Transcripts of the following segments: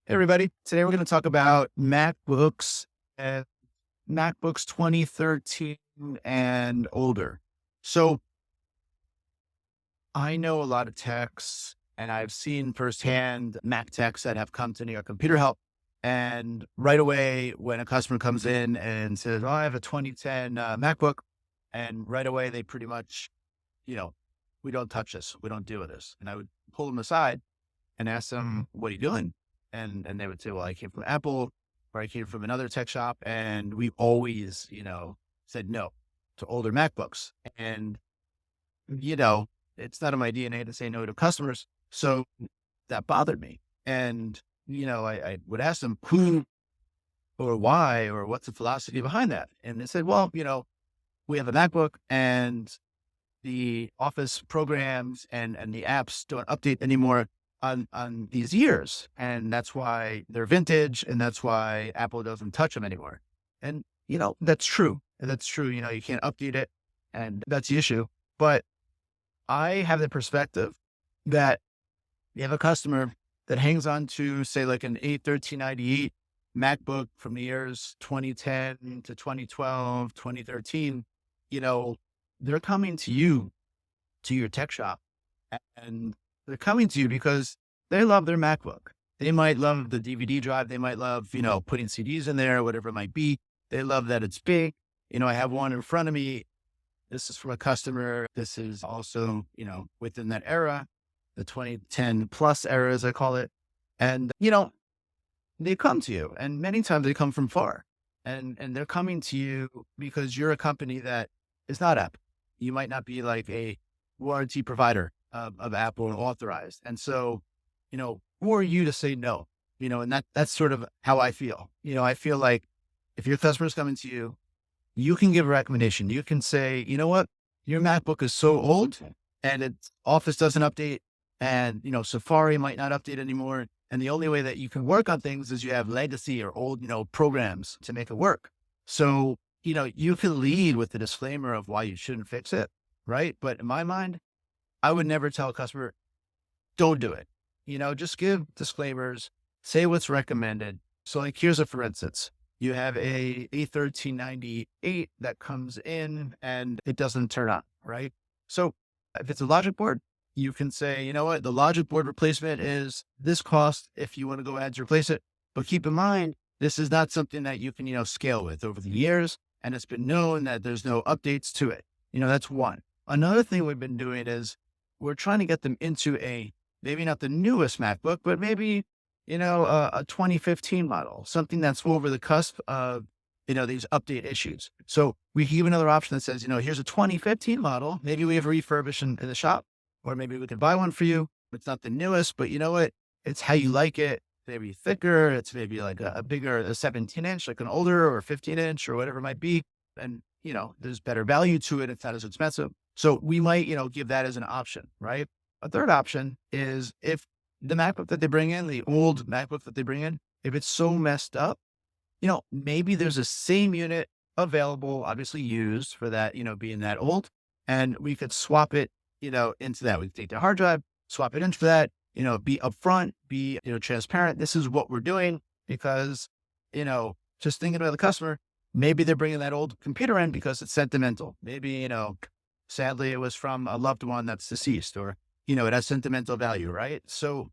Hey everybody. Today we're going to talk about MacBooks and MacBooks 2013 and older. So I know a lot of techs and I've seen firsthand Mac techs that have come to New York Computer Help. And right away, when a customer comes in and says, "Oh, I have a 2010 MacBook," and right away they pretty much, you know, we don't touch this. We don't deal with this. And I would pull them aside and ask them, "What are you doing?" And they would say, "Well, I came from Apple or I came from another tech shop." And we always, said no to older MacBooks. And, you know, it's not in my DNA to say no to customers. So that bothered me. And, I would ask them who or why or what's the philosophy behind that. And they said, "Well, we have a MacBook and the office programs and the apps don't update anymore on these years. And that's why they're vintage. And that's why Apple doesn't touch them anymore." And, that's true. That's true. You can't update it. And that's the issue. But I have the perspective that you have a customer that hangs on to, say, like an A1398 MacBook from the years 2010 to 2012, 2013. They're coming to you, to your tech shop, and they're coming to you because they love their MacBook. They might love the DVD drive. They might love, putting CDs in there, whatever it might be. They love that it's big. I have one in front of me. This is from a customer. This is also, within that era, the 2010 plus era, as I call it. And, they come to you, and many times they come from far, and they're coming to you because you're a company that is not Apple. You might not be like a warranty provider of Apple authorized. And so, who are you to say no? And that's sort of how I feel. I feel like if your customer's coming to you, you can give a recommendation. You can say, "You know what? Your MacBook is so old and its Office doesn't update, and, Safari might not update anymore. And the only way that you can work on things is you have legacy or old, programs to make it work." So, you can lead with the disclaimer of why you shouldn't fix it. Right. But in my mind, I would never tell a customer, "Don't do it." Just give disclaimers, say what's recommended. So, like, here's a for instance. You have a A1398 that comes in and it doesn't turn on, right? So if it's a logic board, you can say, "You know what, the logic board replacement is this cost if you want to go ahead to replace it. But keep in mind, this is not something that you can, scale with over the years. And it's been known that there's no updates to it." That's one. Another thing we've been doing is we're trying to get them into maybe not the newest MacBook, but maybe, a 2015 model, something that's over the cusp of, these update issues. So we give another option that says, "Here's a 2015 model. Maybe we have a refurbished in the shop, or maybe we can buy one for you. It's not the newest, but you know what? It's how you like it. Maybe thicker. It's maybe like a bigger, a 17-inch, like an older or 15-inch or whatever it might be. And, there's better value to it. It's not as expensive." So we might, give that as an option, right? A third option is if the MacBook that they bring in, the old MacBook that they bring in, if it's so messed up, maybe there's a same unit available, obviously used for that, being that old, and we could swap it, into that. We could take the hard drive, swap it into that, be upfront, be, transparent. This is what we're doing because, just thinking about the customer, maybe they're bringing that old computer in because it's sentimental. Maybe, sadly it was from a loved one that's deceased, or, it has sentimental value, right? So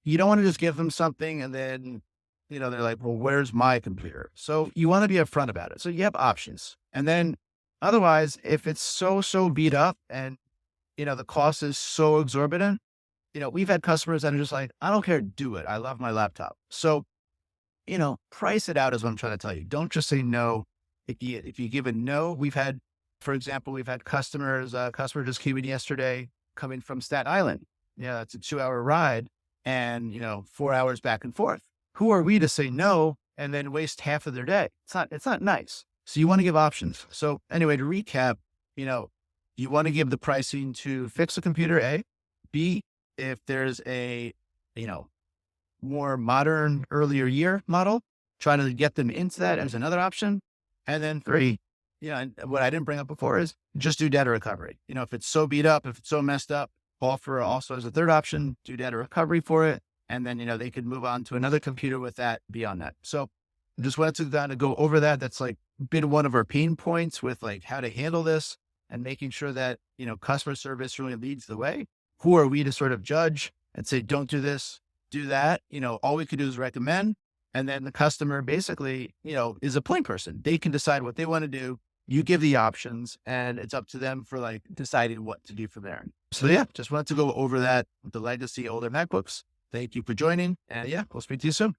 you don't want to just give them something and then, they're like, "Well, where's my computer?" So you want to be upfront about it. So you have options. And then otherwise, if it's so beat up and, the cost is so exorbitant, we've had customers that are just like, "I don't care, do it. I love my laptop." So, price it out is what I'm trying to tell you. Don't just say no. If you give a no, for example, we've had customers, a customer just came in yesterday coming from Staten Island. Yeah, that's a 2-hour ride and, 4 hours back and forth. Who are we to say no and then waste half of their day? It's not nice. So you want to give options. So anyway, to recap, you want to give the pricing to fix a computer, A. B, if there's a, more modern, earlier year model, trying to get them into that as another option. And then 3, and what I didn't bring up before is just do data recovery. If it's so beat up, if it's so messed up, offer also as a third option, do data recovery for it. And then, they could move on to another computer with that beyond that. So just wanted to kind of go over that. That's like been one of our pain points with like how to handle this and making sure that, customer service really leads the way. Who are we to sort of judge and say, don't do this, do that? All we could do is recommend. And then the customer basically, is a point person. They can decide what they want to do. You give the options and it's up to them for like deciding what to do from there. So yeah, just wanted to go over that with the legacy older MacBooks. Thank you for joining. And yeah, we'll speak to you soon.